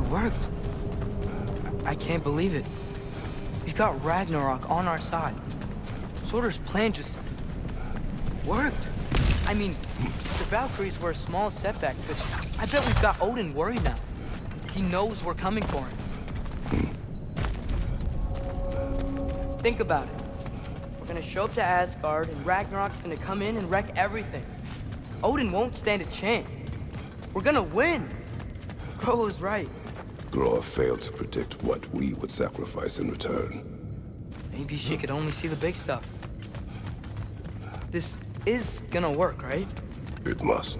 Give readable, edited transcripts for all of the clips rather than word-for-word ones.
worked. I can't believe it. We've got Ragnarok on our side. Sorter's plan just worked. I mean, the Valkyries were a small setback, but I bet we've got Odin worried now. He knows we're coming for him. Think about it. We're gonna show up to Asgard, and Ragnarok's gonna come in and wreck everything. Odin won't stand a chance. We're gonna win. Groa was right. Groa failed to predict what we would sacrifice in return. Maybe she could only see the big stuff. This is gonna work, right? It must.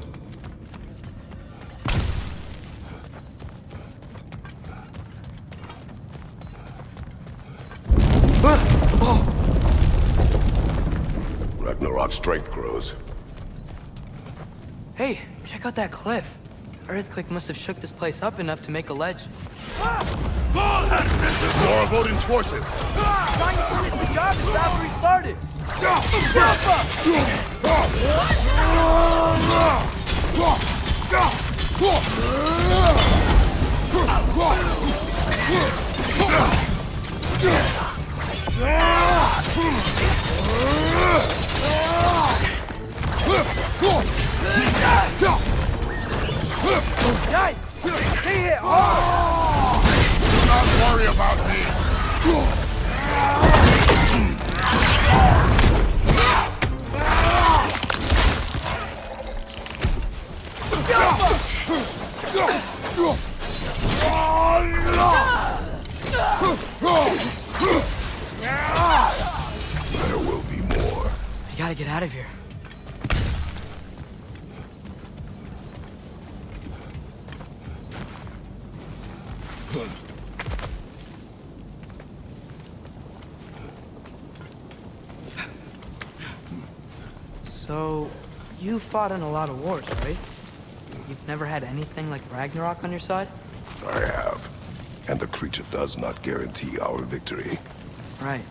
Ragnarok's strength grows. Hey, check out that cliff. Earthquake must have shook this place up enough to make a ledge. More of Odin's forces! Trying to finish the job as Valkyrie started! Nice! Stay hit hard! Do not worry about me! There will be more. We gotta get out of here. So, you fought in a lot of wars, right? You've never had anything like Ragnarok on your side? I have. And the creature does not guarantee our victory. Right.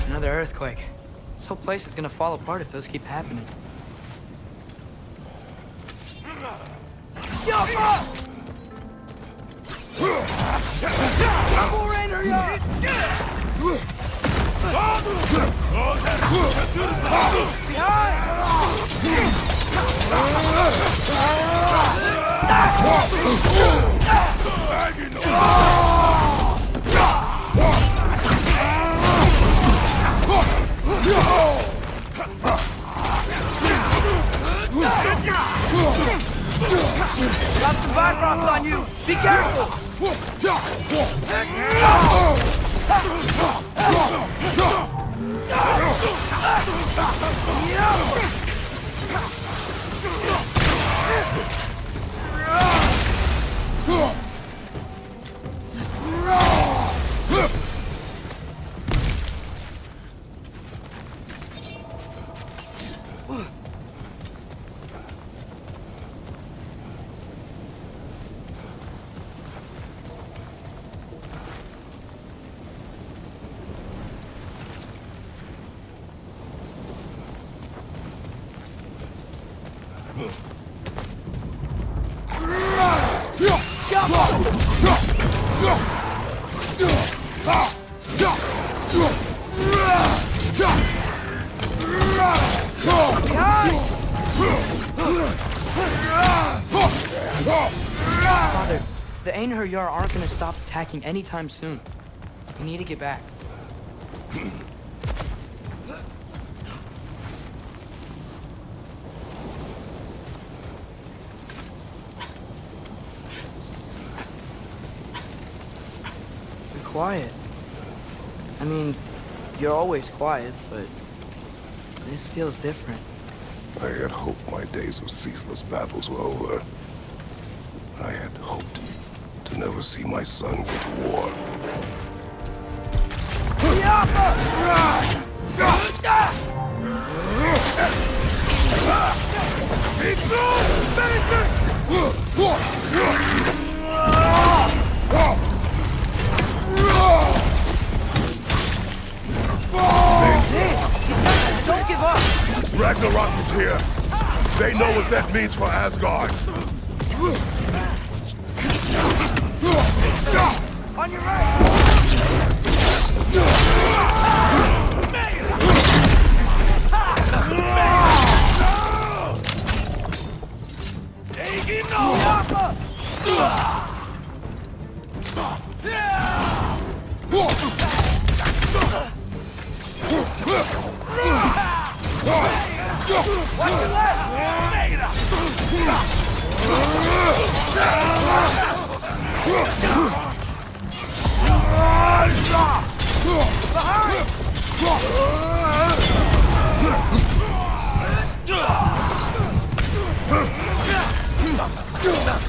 Another earthquake. This whole place is gonna fall apart if those keep happening. Got some Bifrost on you! Be careful! Father, the Einherjar aren't gonna stop attacking anytime soon. We need to get back. Be quiet. I mean, you're always quiet, but this feels different. I had hoped my days of ceaseless battles were over. I had hoped to never see my son go to war. give up! Ragnarok is here. They know what that means for Asgard. On your right!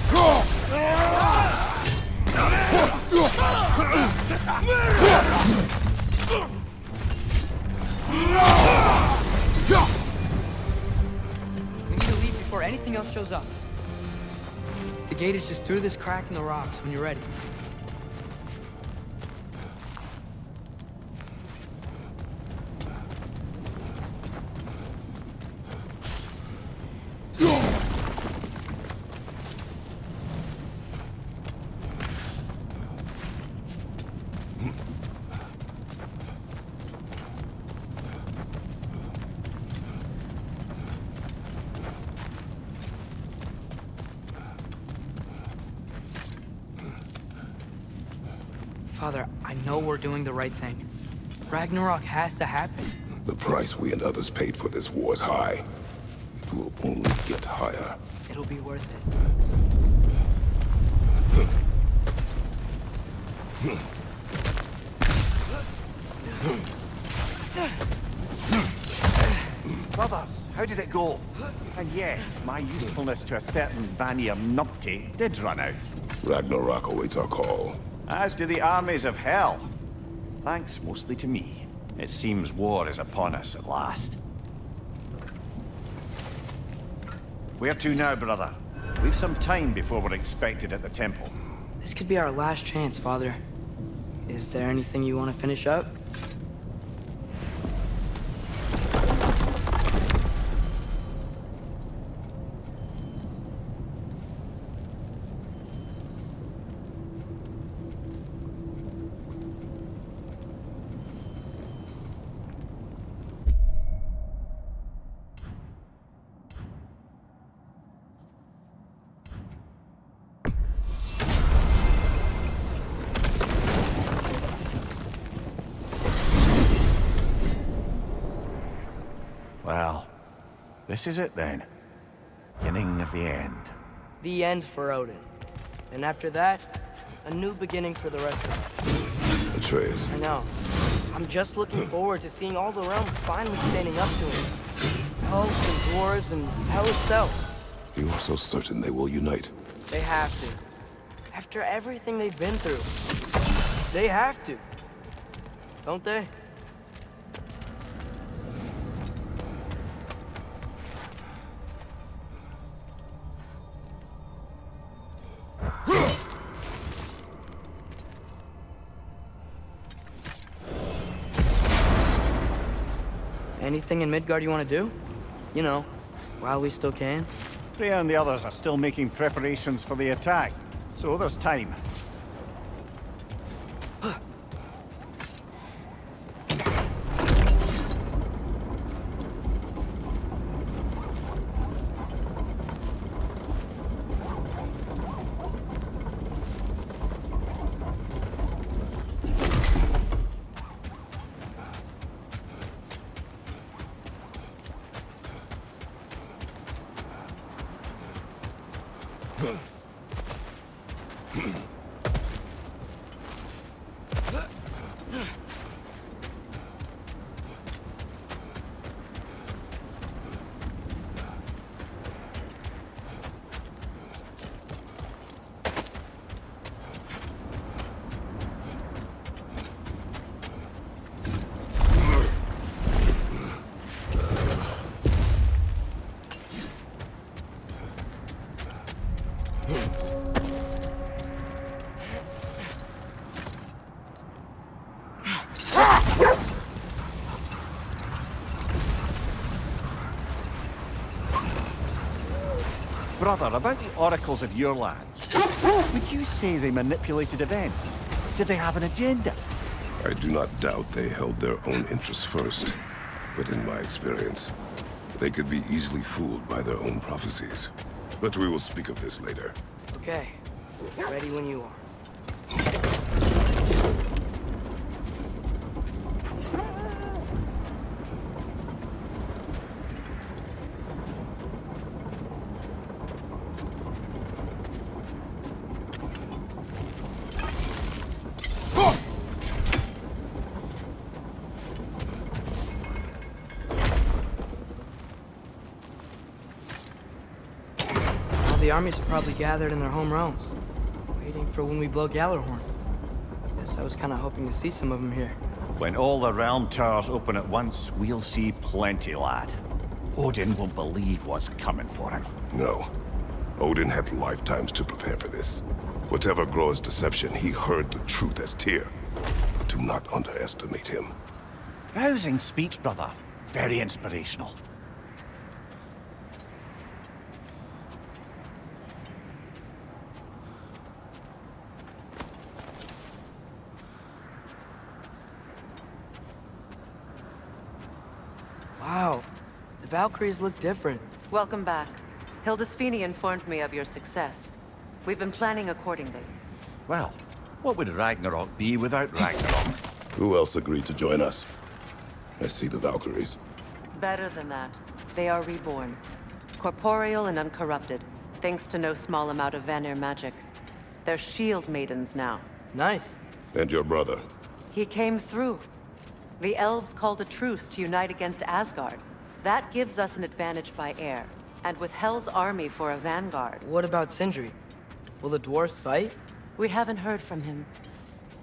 We need to leave before anything else shows up. The gate is just through this crack in the rocks when you're ready. Father, I know we're doing the right thing. Ragnarok has to happen. The price we and others paid for this war is high. It will only get higher. It'll be worth it. Brothers, how did it go? And yes, my usefulness to a certain Vanir numpty did run out. Ragnarok awaits our call. As do the armies of hell. Thanks mostly to me. It seems war is upon us at last. Where to now, brother? We've some time before we're expected at the temple. This could be our last chance, Father. Is there anything you want to finish up? Well, this is it then. Beginning of the end. The end for Odin. And after that, a new beginning for the rest of us. Atreus, I know. I'm just looking forward to seeing all the realms finally standing up to him. Elves and dwarves and hell itself. you are so certain they will unite. They have to. After everything they've been through. They have to. Don't they? Anything in Midgard you want to do? You know, while we still can. Freya and the others are still making preparations for the attack, so there's time. Brother, about the oracles of your lands, would you say they manipulated events? Did they have an agenda? I do not doubt they held their own interests first. But in my experience, they could be easily fooled by their own prophecies. But we will speak of this later. Okay. Ready when you are. The armies are probably gathered in their home realms, waiting for when we blow Gallarhorn. Guess I was kind of hoping to see some of them here. When all the realm towers open at once, we'll see plenty, lad. Odin won't believe what's coming for him. No. Odin had lifetimes to prepare for this. Whatever Groa's deception, he heard the truth as Tyr. But do not underestimate him. Rousing speech, brother. Very inspirational. Wow, the Valkyries look different. Welcome back. Hildisvini informed me of your success. We've been planning accordingly. Well, what would Ragnarok be without Ragnarok? Who else agreed to join us? I see the Valkyries. Better than that. They are reborn. Corporeal and uncorrupted, thanks to no small amount of Vanir magic. They're shield maidens now. Nice. And your brother. He came through. The elves called a truce to unite against Asgard. That gives us an advantage by air, and with Hell's army for a vanguard. What about Sindri? Will the dwarves fight? We haven't heard from him.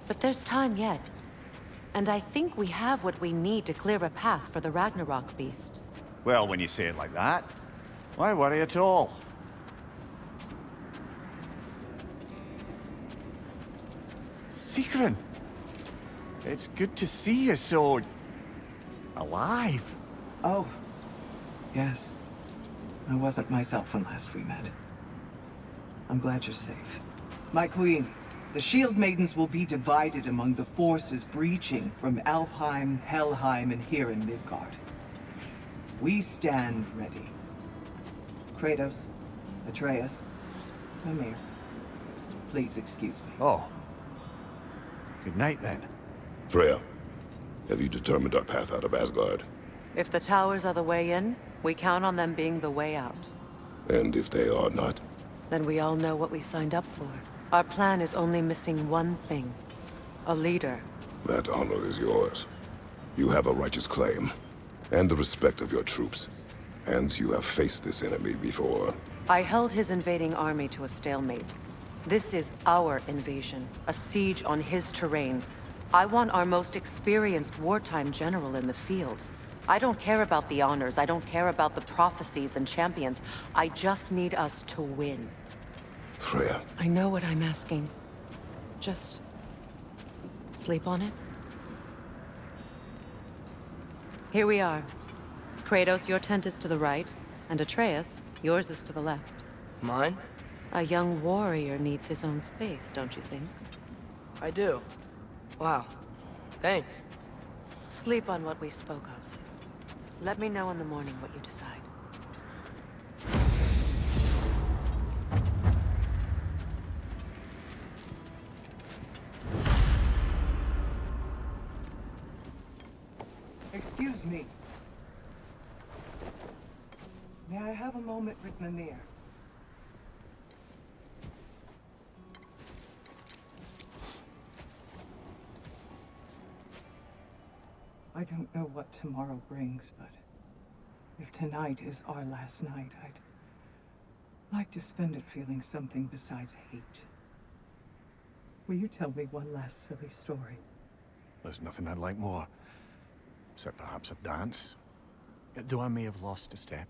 But there's time yet. And I think we have what we need to clear a path for the Ragnarok beast. Well, when you say it like that, why worry at all? Sigrun! It's good to see you so... alive. Oh, yes. I wasn't myself when last we met. I'm glad you're safe. My queen, the Shield Maidens will be divided among the forces breaching from Alfheim, Helheim, and here in Midgard. We stand ready. Kratos, Atreus, Mimir, please excuse me. Oh. Good night, then. Freya, have you determined our path out of Asgard? If the towers are the way in, we count on them being the way out. And if they are not? Then we all know what we signed up for. Our plan is only missing one thing. A leader. That honor is yours. You have a righteous claim, and the respect of your troops. And you have faced this enemy before. I held his invading army to a stalemate. This is our invasion, a siege on his terrain. I want our most experienced wartime general in the field. I don't care about the honors, I don't care about the prophecies and champions. I just need us to win. Freya. I know what I'm asking. Just... sleep on it? Here we are. Kratos, your tent is to the right, and Atreus, yours is to the left. Mine? A young warrior needs his own space, don't you think? I do. Wow. Thanks. Sleep on what we spoke of. Let me know in the morning what you decide. Excuse me. May I have a moment with Mimir? I don't know what tomorrow brings, but if tonight is our last night, I'd like to spend it feeling something besides hate. Will you tell me one last silly story? There's nothing I'd like more. Except perhaps a dance. Though I may have lost a step.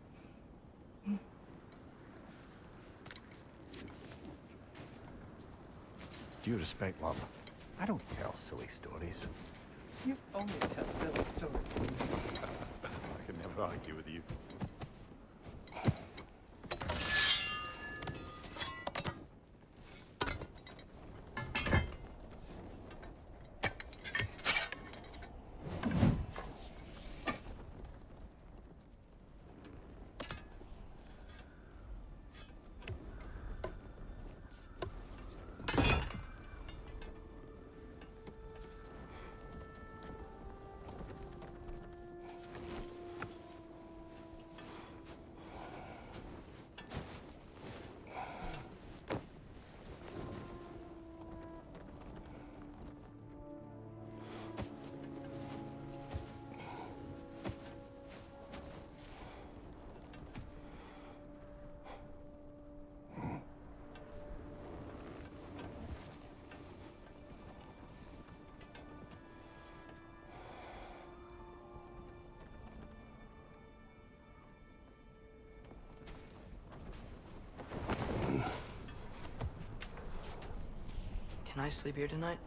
Due respect, love, I don't tell silly stories. You only tell silly stories. I can never argue with you. I sleep here tonight?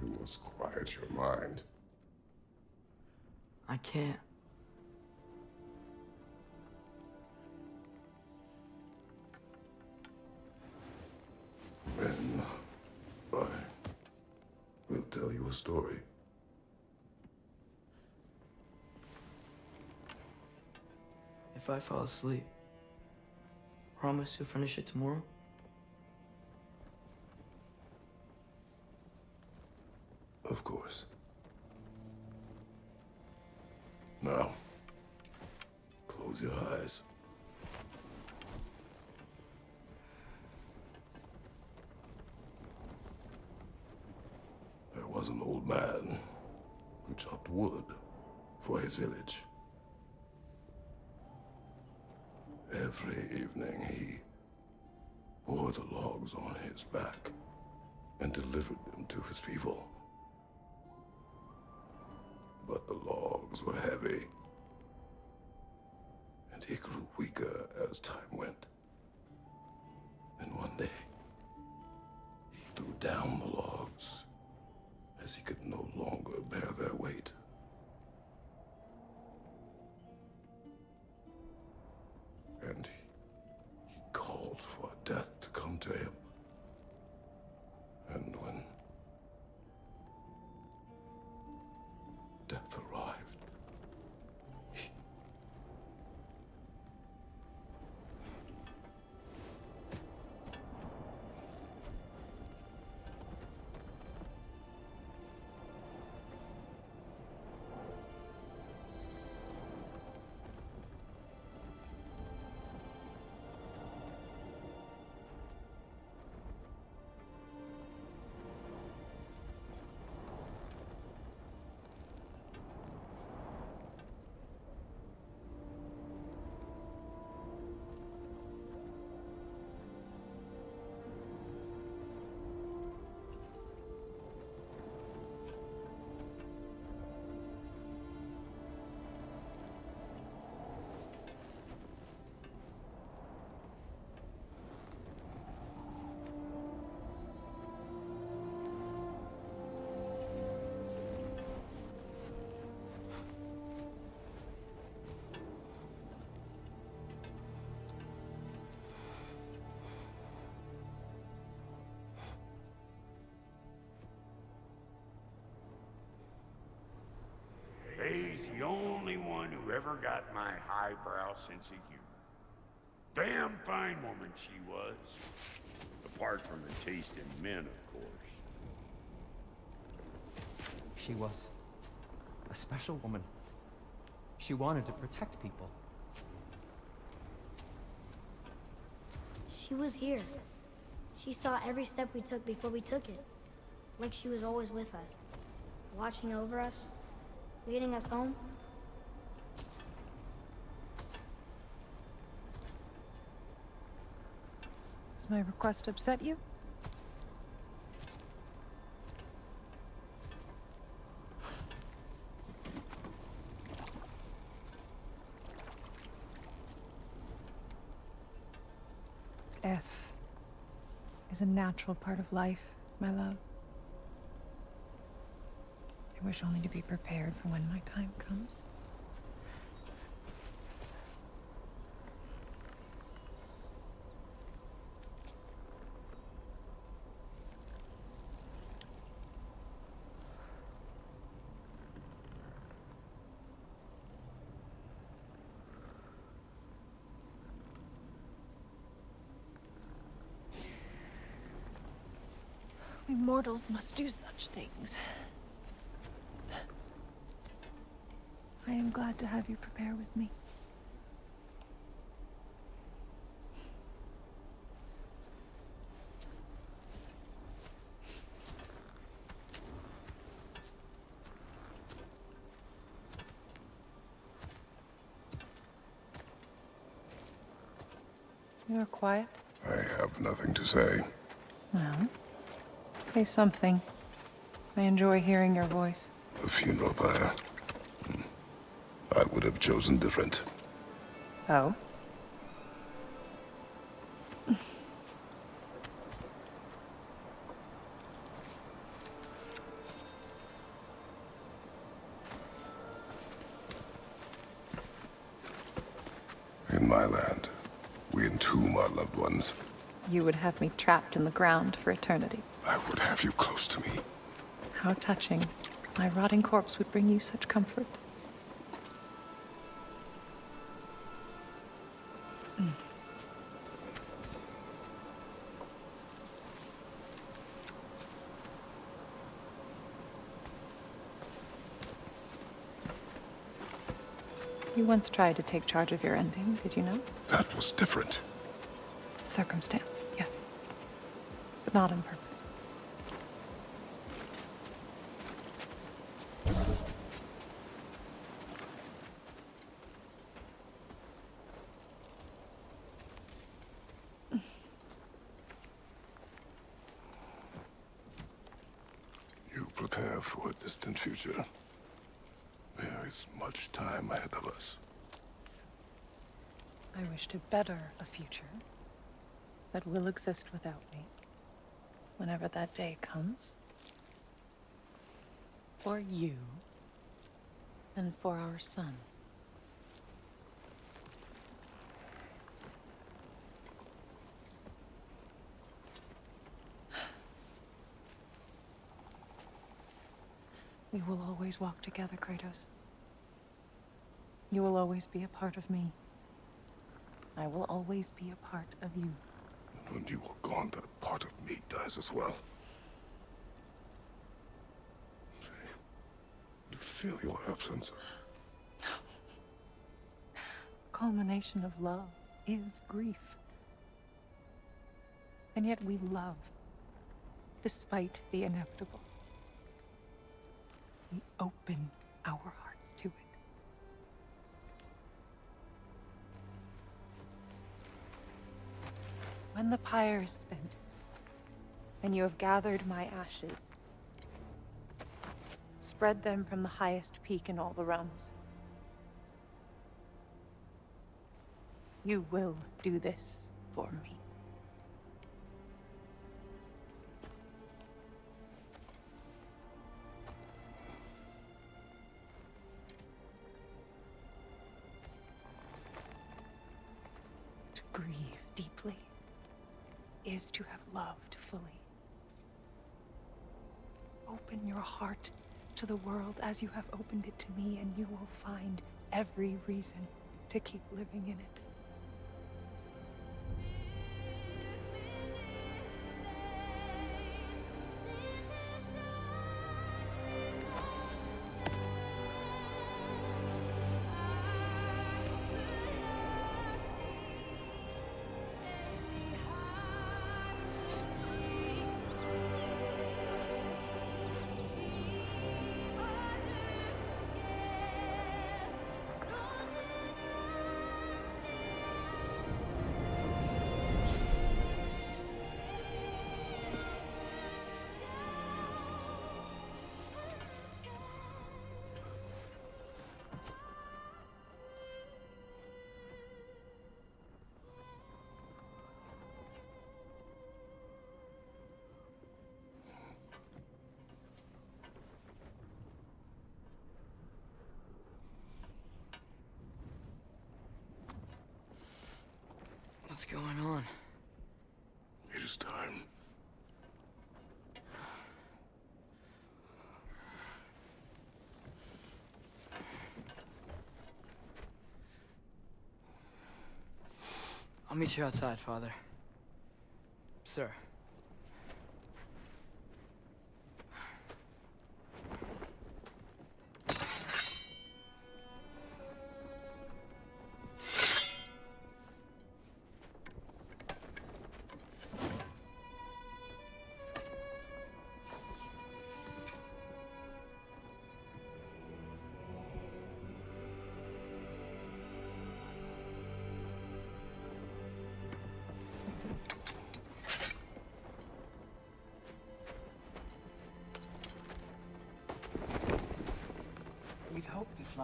You must quiet your mind. I can't. Then I will tell you a story. If I fall asleep, promise you'll finish it tomorrow? Of course. Now, close your eyes. There was an old man who chopped wood for his village. Every evening he bore the logs on his back and delivered them to his people. But the logs were heavy, and he grew weaker as time went. And one day, he threw down the logs as he could no longer bear their weight. And he called for death to come to him. And when death arrived, He's the only one who ever got my highbrow sense of humor. Damn fine woman she was. Apart from her taste in men, of course. She was a special woman. She wanted to protect people. She was here. She saw every step we took before we took it. Like she was always with us. Watching over us. Leading us home. Does my request upset you? Death is a natural part of life, my love. I wish only to be prepared for when my time comes. We mortals must do such things. I am glad to have you prepare with me. You're quiet. I have nothing to say. Well, say something. I enjoy hearing your voice. A funeral pyre. I would have chosen different. Oh? In my land, we entomb our loved ones. You would have me trapped in the ground for eternity. I would have you close to me. How touching. My rotting corpse would bring you such comfort. You once tried to take charge of your ending, did you know? That was different. Circumstance, yes. But not on purpose. You prepare for a distant future. There is much time ahead of us. I wish to better a future that will exist without me, whenever that day comes. For you, and for our son. We will always walk together, Kratos. You will always be a part of me. I will always be a part of you. When you are gone, that part of me dies as well. I feel your absence. Culmination of love is grief. And yet we love, despite the inevitable. We open our hearts to it. When the pyre is spent, and you have gathered my ashes, spread them from the highest peak in all the realms. You will do this for me. To grieve deeply is to have loved fully. Open your heart to the world as you have opened it to me, and you will find every reason to keep living in it. What's going on? It is time. I'll meet you outside, Father. Sir.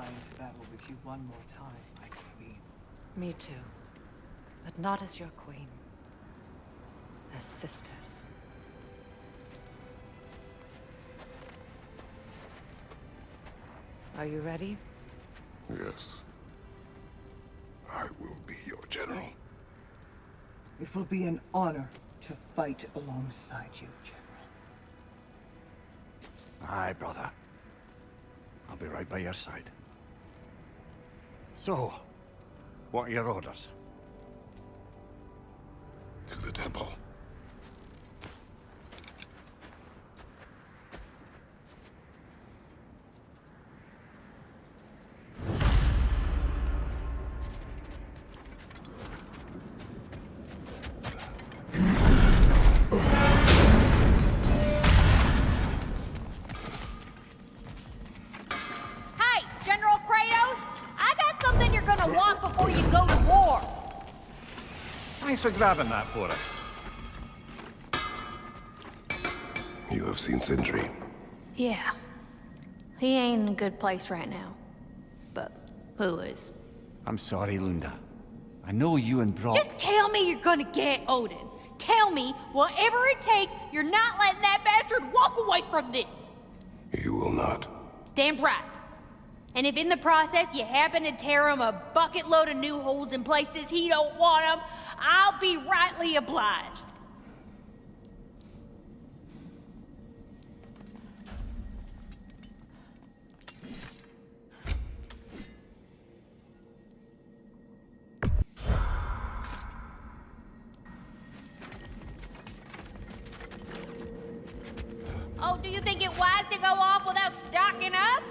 into battle with you one more time, my queen. Me too. But not as your queen. As sisters. Are you ready? Yes. I will be your general. It will be an honor to fight alongside you, General. Aye, brother. I'll be right by your side. So, what are your orders? To the temple. Hey, General Kratos! I got something you're gonna want before you go to war! Thanks for grabbing that for us. You have seen Sindri. Yeah. He ain't in a good place right now. But who is? I'm sorry, Lunda. I know you and Brock... Just tell me you're gonna get Odin. Tell me, whatever it takes, you're not letting that bastard walk away from this! You will not. Damn right. And if in the process you happen to tear him a bucket load of new holes in places he don't want them, I'll be rightly obliged. Oh, do you think it wise to go off without stocking up?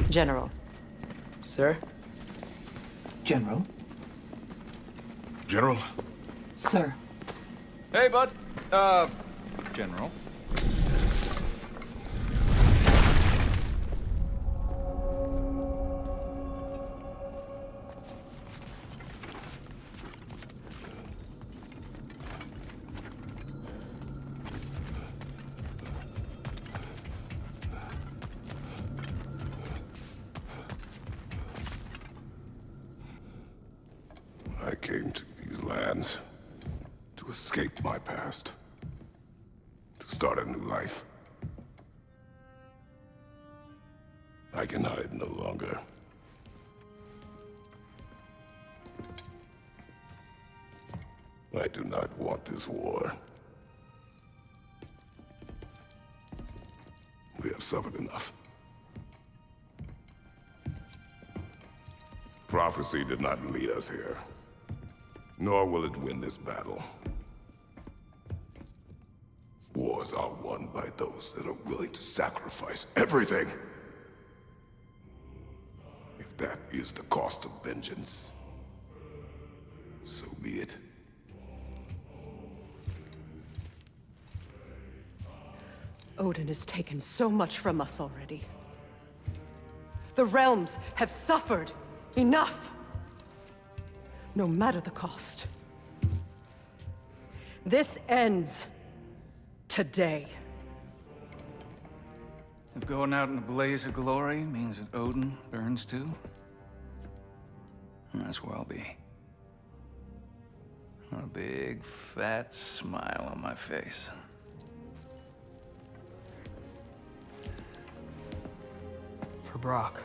General. Sir? General? General? Sir. Hey, bud. General. I came to these lands to escape my past, to start a new life. I can hide no longer. I do not want this war. We have suffered enough. Prophecy did not lead us here, nor will it win this battle. Wars are won by those that are willing to sacrifice everything. If that is the cost of vengeance, so be it. Odin has taken so much from us already. The realms have suffered. Enough! No matter the cost. This ends today. If going out in a blaze of glory means that Odin burns too, that's where I'll be. A big, fat smile on my face. For Brock.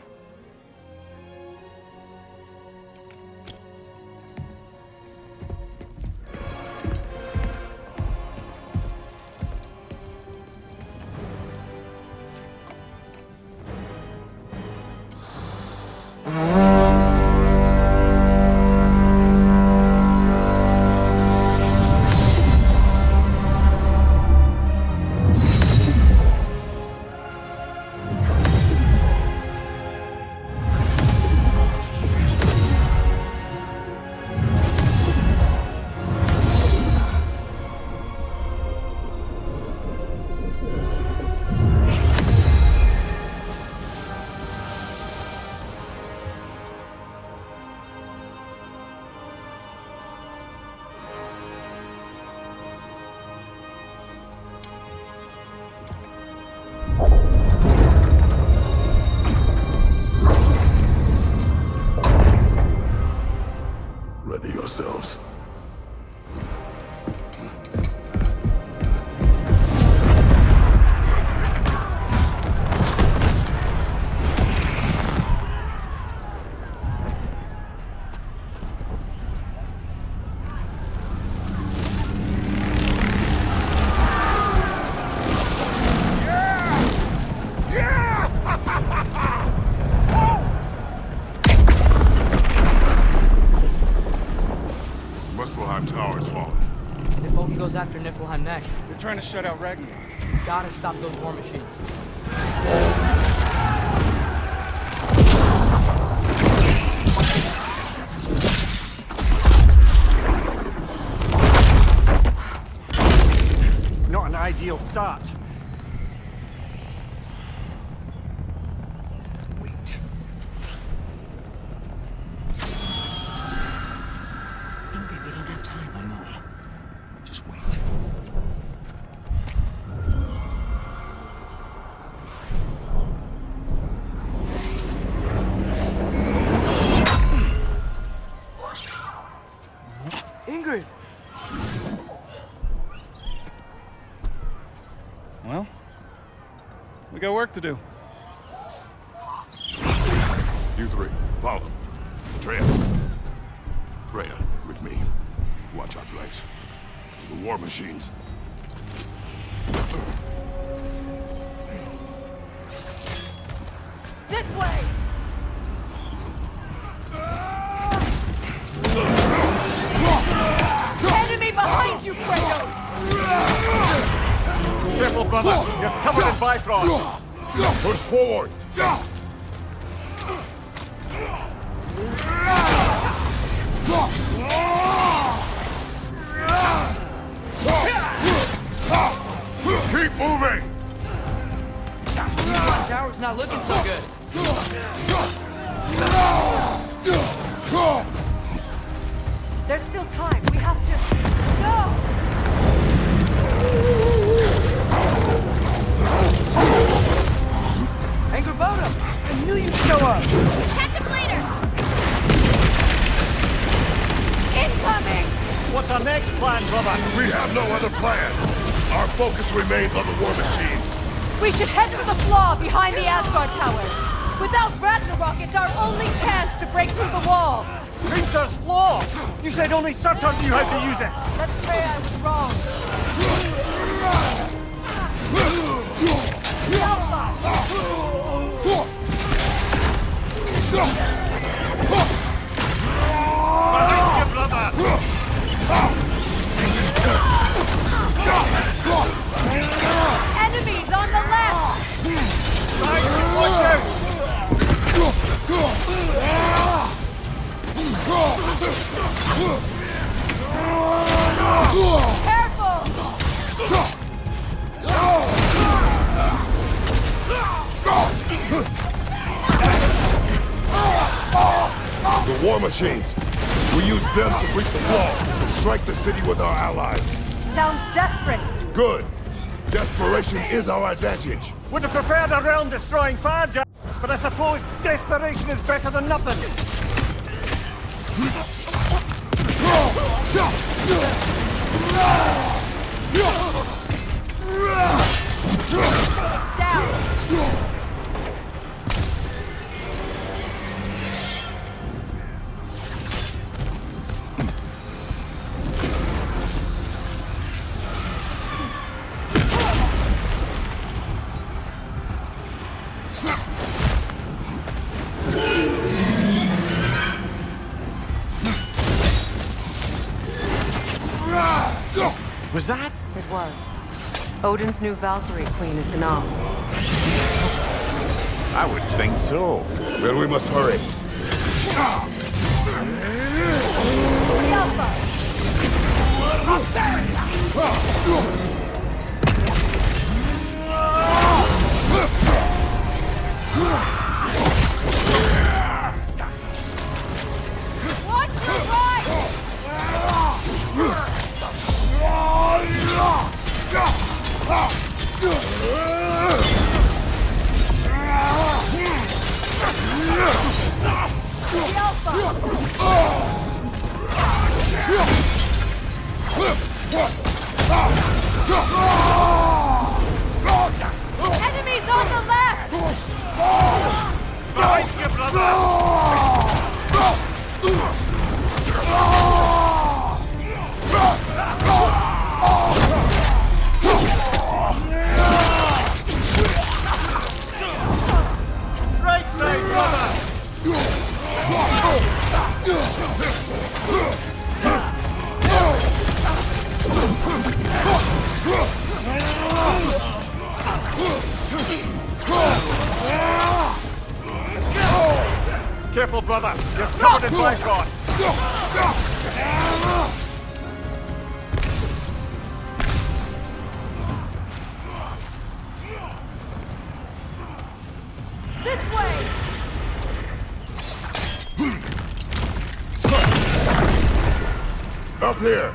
goes after Niflheim next? They're trying to shut out Ragnarok. Gotta stop those war machines. Not an ideal start. Wait. Ingrid, we don't have time. I know. Just wait. Ingrid! Well, we got work to do. You three, follow. Treya. Freya, with me. Watch our flanks. To the war machines. This way! Enemy behind you, Kratos! Careful, brother. You're covered in Bifrost. Push forward! Keep moving! Tower's not looking so good. There's still time. We have to... No! Angry Bottom! I knew you'd show up! Catch him later! Incoming! What's our next plan, brother? We have no other plan. Our focus remains on the war machines. We should head for the flaw behind the Asgard Tower. Without Ragnarok, it's our only chance to break through the wall. Hringer's flaw! You said only Surtur knew how to use it! Let's pray I was wrong. Help us! Behind you, brother! Enemies on the left! Watch out! Careful! The war machines. We use them to breach the wall and strike the city with our allies. Sounds desperate. Good. Desperation is our advantage. Would have preferred a realm-destroying fire jet, but I suppose desperation is better than nothing. Down! Was that? It was. Odin's new Valkyrie queen is Gná. I would think so. Then we must hurry. Watch your right! Careful, brother. You're covered in black rot. This way! Up here!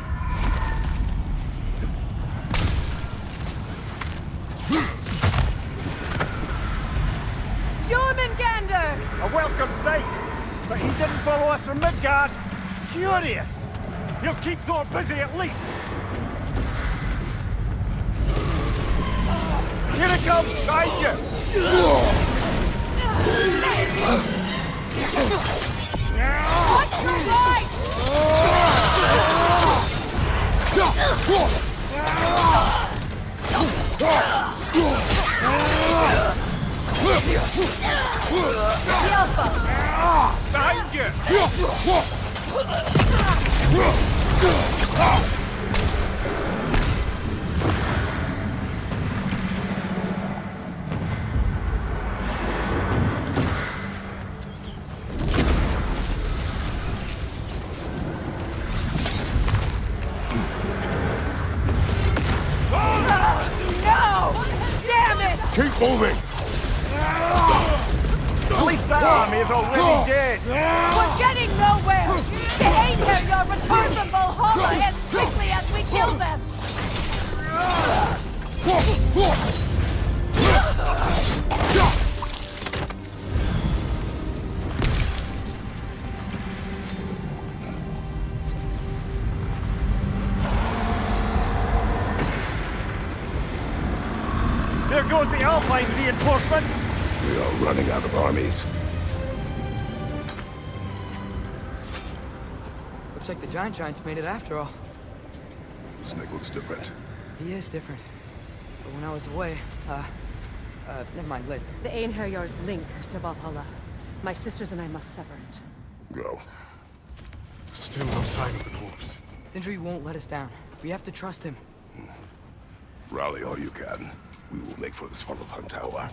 Jormungandr! A welcome sight, but he didn't follow us from Midgard. Curious. He'll keep Thor busy at least. Here it comes, behind you. What's your right? Behind you. Keep moving! At least that army is already dead. We're getting nowhere! The Einherjar return from Valhalla as quickly as we kill them! There goes the Alpine reinforcements. We are running out of armies. Looks like the Giants made it after all. Snake looks different. He is different. But when I was away, never mind, later. The Einherjar's link to Valhalla. My sisters and I must sever it. Go. Still no sign of the corpse. Sindri won't let us down. We have to trust him. Rally all you can. We will make for the Svartalfheim Tower.